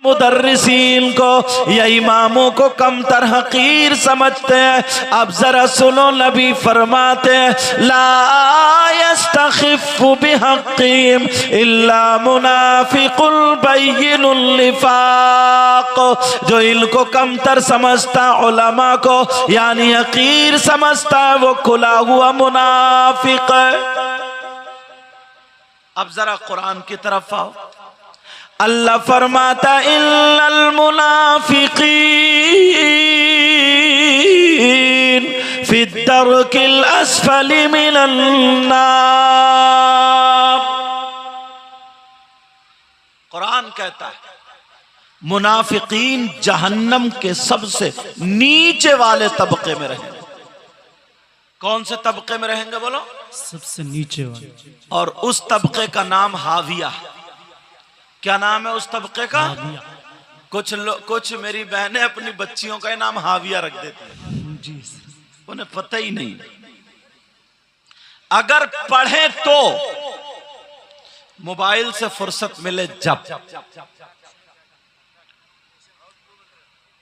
मुदर्रिसीन को या इमामों को कमतर हकीर समझते हैं। अब जरा सुनो, नबी फरमाते हैं ला यस्तखिफ़ु बिहक़्क़िहिम इल्ला मुनाफ़िक़ुल बय्यिनुल निफ़ाक़। जो इनको कमतर समझता उलमा को यानी हकीर समझता है वो खुला हुआ मुनाफिक है। अब जरा कुरान की तरफ आओ। अल्लाह फरमाता इल्लल मुनाफिकीन फिद्दरकिल अस्फली मिनन नार। कुरान कहता है मुनाफिकीन जहन्नम के सबसे नीचे वाले तबके में रहेंगे। कौन से तबके में रहेंगे बोलो? सबसे नीचे वाले। और उस तबके का नाम हाविया है। क्या नाम है उस तबके का? कुछ मेरी बहनें अपनी बच्चियों का नाम हाविया रख देती हैं जी, उन्हें पता ही नहीं। अगर पढ़े तो मोबाइल से फुर्सत मिले जब।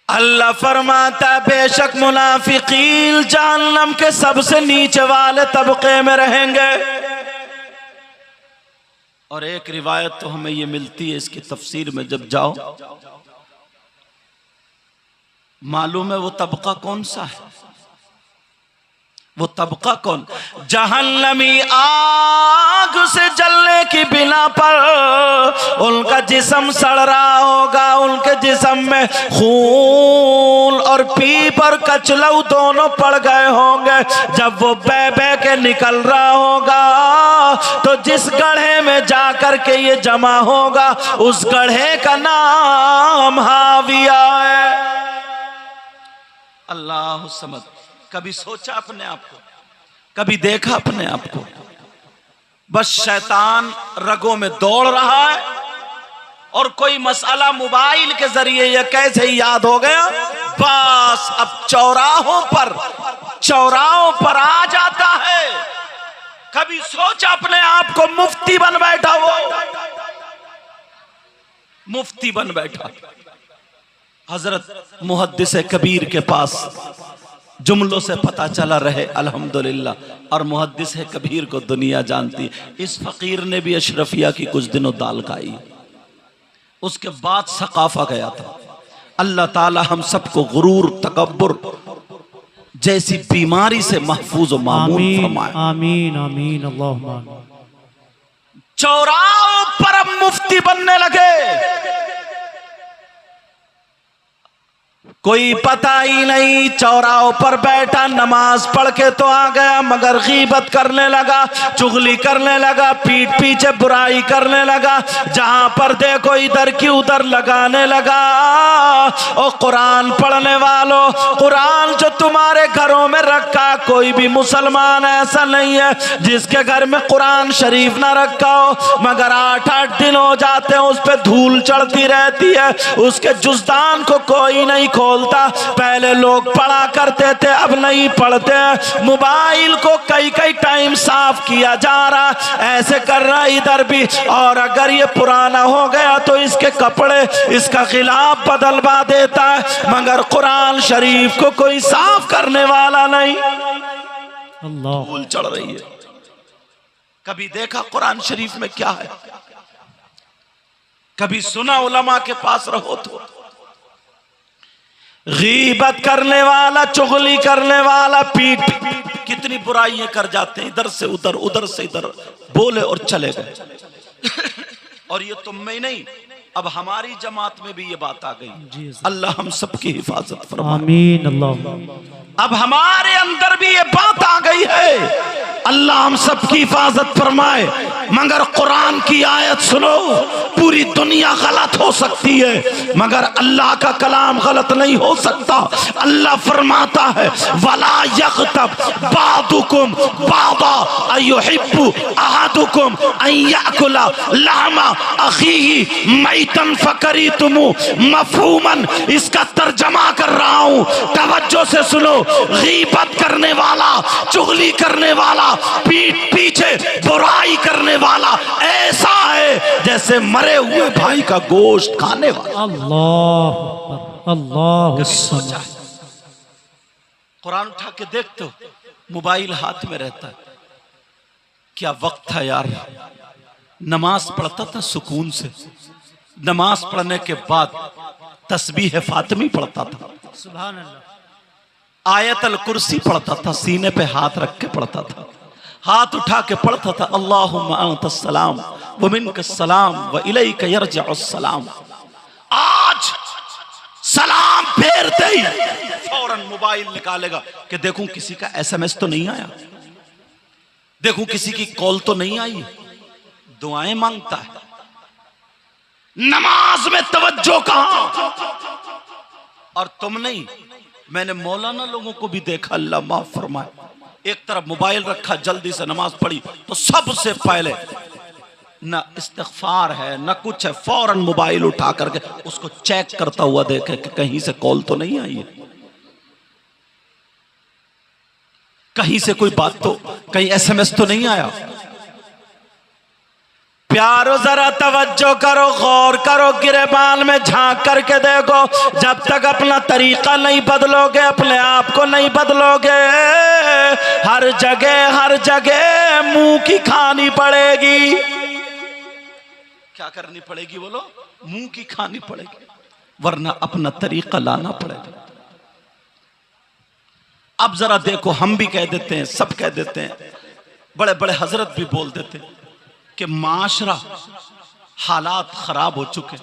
अल्लाह फरमाता बेशक मुनाफिकीन जहन्नम के सबसे नीचे वाले तबके में रहेंगे। और एक रिवायत तो हमें ये मिलती है, इसकी तफसीर में जब जाओ मालूम है वो तबका कौन सा है? वो तबका कौन? जहन्नमी आग से जलने की बिना पर उनका जिस्म सड़ रहा होगा, उनके जिस्म में खून और पीप और कचलऊ दोनों पड़ गए होंगे। जब वो बह बह के निकल रहा होगा तो जिस गड्ढे में जाकर के ये जमा होगा उस गड्ढे का नाम हाविया है। अल्लाह समझ। कभी सोचा अपने आप को? कभी देखा अपने आप को? बस शैतान रगों में दौड़ रहा है और कोई मसला मोबाइल के जरिए या कैसे ही याद हो गया, बस अब चौराहों पर आ जाता है। कभी सोचा अपने आप को मुफ्ती बन बैठा? वो मुफ्ती बन बैठा। हजरत मुहद्दिस कबीर के पास जुमलों से पता चला रहे अल्हम्दुलिल्लाह, और मुहद्दिस कबीर को दुनिया जानती। इस फकीर ने भी अशरफिया की कुछ दिनों दाल खाई, उसके बाद सकाफा गया था। अल्लाह ताला हम सबको गुरूर तकब्बुर जैसी बीमारी से महफूज और मामून फरमाए। आमीन आमीन अल्लाहुम्मा। चौराहों पर अब मुफ्ती बनने लगे। कोई पता ही नहीं, चौराहों पर बैठा नमाज पढ़ के तो आ गया मगर गीबत करने लगा, चुगली करने लगा, पीठ पीछे बुराई करने लगा। जहां पर देखो इधर की उधर लगाने लगा। और कुरान पढ़ने वालों, कुरान जो तुम्हारे घरों में रखा, कोई भी मुसलमान ऐसा नहीं है जिसके घर में कुरान शरीफ ना रखा हो, मगर 8-8 दिन हो जाते हैं उस पर धूल चढ़ती रहती है, उसके जुज़दान को कोई नहीं खोलता। पहले लोग पढ़ा करते थे, अब नहीं पढ़ते। मोबाइल को कई टाइम साफ किया जा रहा, ऐसे कर रहा इधर भी। और अगर ये पुराना हो गया तो इसके कपड़े इसका खिलाफ बदलवा देता है, मगर कुरान शरीफ को कोई साफ करने वाला नहीं। अल्लाह धूल चढ़ रही है। कभी देखा कुरान शरीफ में क्या है? कभी सुना उलमा के पास रहो तो? गीबत करने वाला, चुगली करने वाला, पीठ कितनी बुराइयां कर जाते हैं, इधर से उधर, उधर से इधर, बोले और चले गए। और ये तुम में ही नहीं, अब हमारी जमात में भी ये बात आ गई। अल्लाह हम सबकी हिफाजत फरमाए। आमीन अल्लाह। अब हमारे अंदर भी ये बात आ गई है, अल्लाह हम सबकी हिफाजत फरमाए। मगर कुरान की आयत सुनो, पूरी दुनिया गलत हो सकती है मगर अल्लाह का कलाम गलत नहीं हो सकता। अल्लाह फरमाता है वला यग़तब बादुकुम बादा अयुहिब्बु अहदुकुम अन याकुला लहमा अखीही मैतन फकरीतुमु मफहूमन। इसका तर्जमा कर रहा हूं, तवज्जो से सुनो। गीबत करने वाला, चुगली करने वाला, पीठ पीछे बुराई करने वाला ऐसा है जैसे मरे हुए भाई का गोश्त खाने वाला। अल्लाह अकबर, अल्लाह समद। कुरान उठा के देखते हो, मोबाइल हाथ में रहता है। क्या वक्त था यार, नमाज पढ़ता था सुकून से, नमाज पढ़ने के बाद तस्बीह फातिमी पढ़ता था, सुभान अल्लाह, आयतल कुर्सी पढ़ता था, सीने पे हाथ रख के पढ़ता था, हाथ उठा के पढ़ता था अल्लाहुम्मा अंतस सलाम व मिनकस सलाम व इलैका यरजिउस सलाम। आज सलाम फेरते ही फौरन मोबाइल निकालेगा कि देखूं किसी का एसएमएस तो नहीं आया, देखूं किसी की कॉल तो नहीं आई, दुआएं मांगता है। नमाज में तवज्जो कहां? और तुम नहीं, मैंने मौलाना लोगों को भी देखा, अल्लाह माफ फरमाए, एक तरफ मोबाइल रखा, जल्दी से नमाज पढ़ी तो सबसे पहले न इस्तिग़फ़ार है न कुछ है, फौरन मोबाइल उठा करके उसको चेक करता हुआ देखे कि कहीं से कॉल तो नहीं आई है, कहीं से कोई बात तो, कहीं एसएमएस तो नहीं आया। प्यारो जरा तवज्जो करो, गौर करो, गिरेबान में झांक करके देखो। जब तक अपना तरीका नहीं बदलोगे, अपने आप को नहीं बदलोगे, हर जगह मुंह की खानी पड़ेगी। क्या करनी पड़ेगी बोलो? मुंह की खानी पड़ेगी, वरना अपना तरीका लाना पड़ेगा। अब जरा देखो, हम भी कह देते हैं, सब कह देते हैं, बड़े बड़े हजरत भी बोल देते हैं कि माशरा हालात खराब हो चुके,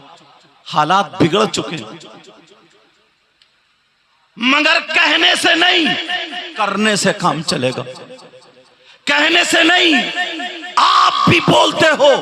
हालात बिगड़ चुके, मगर कहने से नहीं करने से काम चलेगा। कहने से नहीं, आप भी बोलते हो,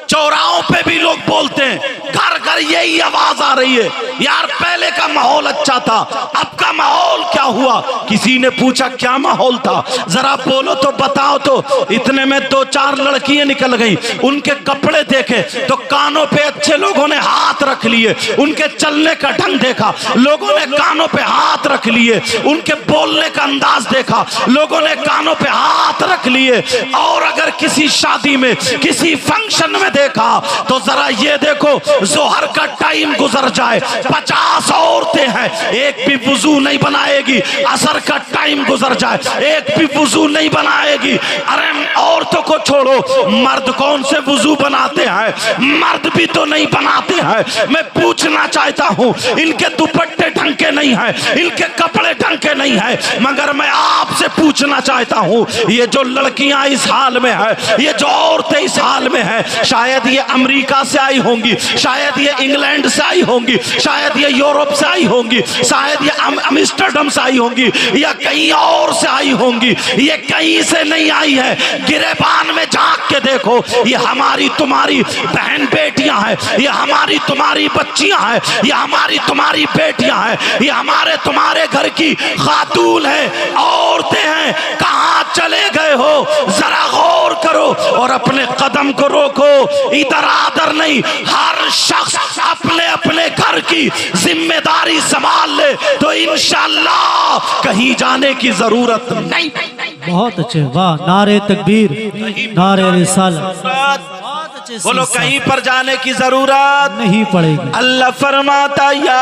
चौराहों पे भी लोग बोलते हैं, घर घर यही आवाज आ रही है, यार पहले का माहौल अच्छा था, अब का माहौल क्या हुआ? किसी ने पूछा क्या माहौल था, जरा बोलो तो बताओ तो। इतने में 2-4 लड़कियां निकल गई, उनके कपड़े देखे तो कानों पे अच्छे लोगों ने हाथ रख लिए, उनके चलने का ढंग देखा, लोगों ने कानों पे हाथ रख लिए, उनके बोलने का अंदाज देखा, लोगों ने कानों पे हाथ रख लिए। और अगर किसी शादी में, किसी फंक्शन में देखा तो जरा ये देखो, जोहर का टाइम गुजर जाए, 50 औरतें हैं, एक भी वुजू नहीं बनाएगी, असर का टाइम गुजर जाए, एक भी वुजू नहीं बनाएगी। अरे औरतों को छोड़ो, मर्द कौन से वुजू बनाते हैं? मर्द भी तो नहीं बनाते हैं। मैं पूछना चाहता हूं, इनके दुपट्टे ढंग के नहीं है, इनके कपड़े ढंग के नहीं है, मगर मैं आपसे पूछना चाहता हूं, ये जो लड़कियां इस हाल में है, ये जो औरतें इस हाल में है, शायद ये अमेरिका से आई होंगी, शायद ये इंग्लैंड से आई होंगी, शायद ये यूरोप से आई होंगी, शायद ये अम्स्टरडम से आई होंगी, या कहीं और से आई होंगी, ये कहीं से नहीं आई है। गिरेबान में झांक के देखो, ये हमारी तुम्हारी बहन बेटियां हैं, ये हमारी तुम्हारी बच्चियां हैं, ये हमारी तुम्हारी बेटियां हैं, ये हमारे तुम्हारे घर की खातून है, औरतें हैं। कहां चले गए हो? जरा गौर करो और अपने कदम को रोको। इधर आदर नहीं, हर शख्स अपने अपने घर की जिम्मेदारी संभाल ले तो इंशाअल्लाह कहीं जाने की जरूरत नहीं। बहुत अच्छे, वाह, नारे तकबीर, नारे रिसालत, बहुत अच्छे। बोलो, कहीं पर जाने की जरूरत नहीं पड़ेगी। अल्लाह फरमाता, या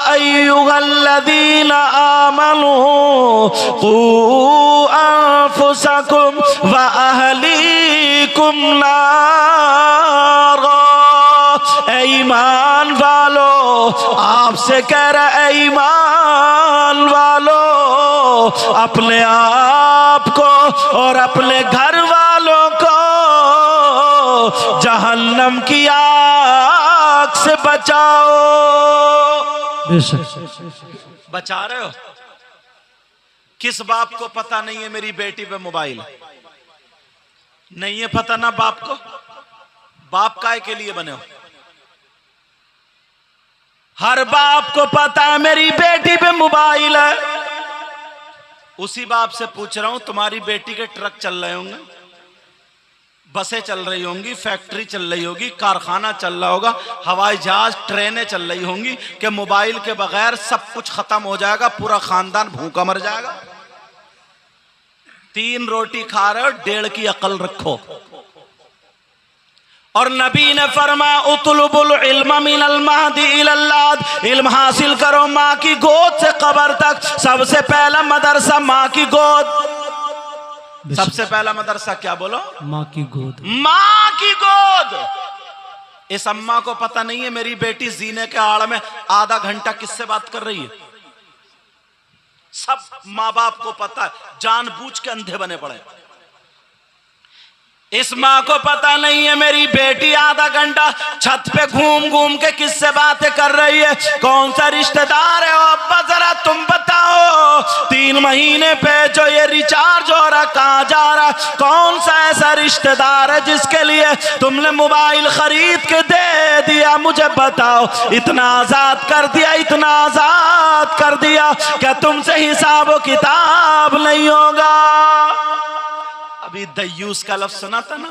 अय्युहल्लज़ीना आमनू कू अनफुसकुम व अहलीकुम नारा। ईमान वालो, आपसे कह रहे ईमान वालो, अपने आप को और अपने घर वालों को जहन्नम की आग से बचाओ। बचा रहे हो? किस बाप को पता नहीं है मेरी बेटी पे मोबाइल नहीं है? पता ना बाप को? बाप काय के लिए बने हो? हर बाप को पता है मेरी बेटी पे मोबाइल है। उसी बाप से पूछ रहा हूं, तुम्हारी बेटी के ट्रक चल रहे होंगे, बसें चल रही होंगी, फैक्ट्री चल रही होगी, कारखाना चल रहा होगा, हवाई जहाज, ट्रेनें चल रही होंगी, कि मोबाइल के बगैर सब कुछ खत्म हो जाएगा, पूरा खानदान भूखा मर जाएगा। 3 रोटी खा रहे हो, 1.5 की अकल रखो। और नबी ने फरमाया उतलुबुल इल्म मिनल महदी इलल लाद, इल्म हासिल करो माँ की गोद से कब्र तक। सबसे पहला मदरसा माँ की गोद। सबसे पहला मदरसा क्या बोलो? माँ की गोद। माँ की गोद। इस अम्मा को पता नहीं है मेरी बेटी जीने के आड़ में आधा घंटा किससे बात कर रही है। सब माँ बाप को पता है, जानबूझ के अंधे बने पड़े। इस माँ को पता नहीं है मेरी बेटी आधा घंटा छत पे घूम घूम के किससे बातें कर रही है, कौन सा रिश्तेदार है। अब्बा जरा तुम बताओ, 3 महीने पे जो ये रिचार्ज हो रहा कहाँ जा रहा, कौन सा ऐसा रिश्तेदार है जिसके लिए तुमने मोबाइल खरीद के दे दिया, मुझे बताओ। इतना आजाद कर दिया, इतना आजाद कर दिया, क्या तुमसे हिसाब व किताब नहीं होगा। अभी दयूस का लफ्ज सुना था ना।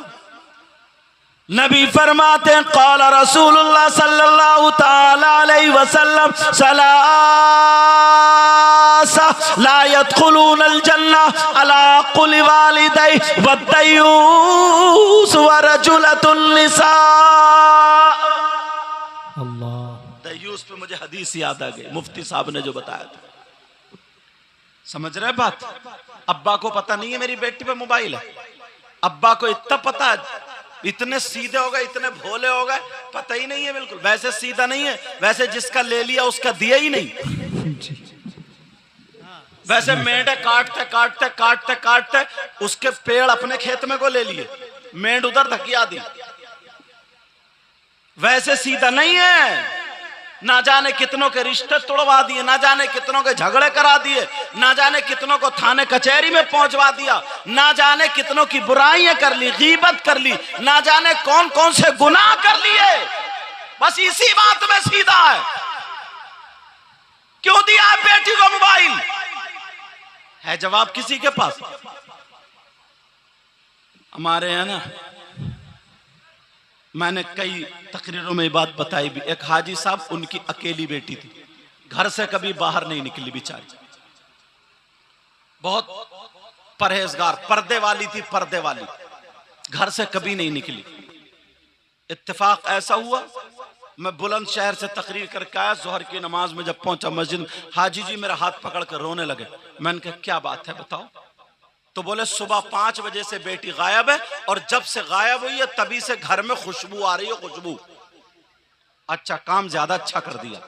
नबी फरमाते हैं क़ाल रसूलुल्लाह सल्लल्लाहु ताला अलैहि वसल्लम सलासा ला यदखुलूनल जन्ना अला कुल्ली वालिदै वद्दयूस व रजुलतुन निसा। अल्लाह। दयूस पे मुझे हदीस याद आ गई, मुफ्ती साहब ने जो बताया था। समझ रहे बात? अब्बा को पता नहीं है मेरी बेटी पे मोबाइल है। अब्बा को इतना पता है, इतने सीधे हो गए, इतने भोले हो गए, पता ही नहीं है बिल्कुल। वैसे सीधा नहीं है, वैसे जिसका ले लिया उसका दिया ही नहीं। वैसे मेंढे काटते काटते काटते काटते उसके पेड़ अपने खेत में को ले लिए, मेंढ उधर धकिया दी। वैसे सीधा नहीं है। ना जाने कितनों के रिश्ते तोड़वा दिए, ना जाने कितनों के झगड़े करा दिए, ना जाने कितनों को थाने कचहरी में पहुंचवा दिया, ना जाने कितनों की बुराइयां कर ली, गीबत कर ली, ना जाने कौन कौन से गुनाह कर लिए। बस इसी बात में सीधा है। क्यों दिया बेटी को मोबाइल? है जवाब किसी के पास? हमारे यहाँ ना, मैंने कई तकरीरों में बात बताई भी। एक हाजी साहब, उनकी अकेली बेटी थी, घर से कभी बाहर नहीं निकली बेचारी, बहुत परहेजगार, पर्दे वाली थी, पर्दे वाली, घर से कभी नहीं निकली। इत्तेफाक ऐसा हुआ, मैं बुलंदशहर से तकरीर करके आया, जोहर की नमाज में जब पहुंचा मस्जिद, हाजी जी मेरा हाथ पकड़ कर रोने लगे। मैंने कहा क्या बात है बताओ। तो बोले सुबह 5 बजे से बेटी गायब है, और जब से गायब हुई है तभी से घर में खुशबू आ रही है, खुशबू। अच्छा, काम ज्यादा अच्छा कर दिया,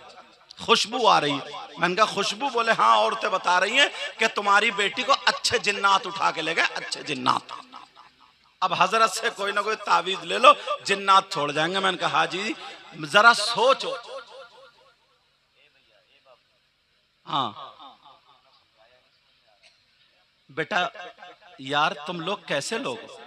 खुशबू आ रही है। मैंने कहा खुशबू? बोले हाँ, औरतें बता रही हैं कि तुम्हारी बेटी को अच्छे जिन्नात उठा के ले गए, अच्छे जिन्नात। अब हजरत से कोई ना कोई तावीज ले लो, जिन्नात छोड़ जाएंगे। मैंने कहा हाजी जरा सोचो। हाँ बेटा, यार तुम लोग कैसे लोग हो?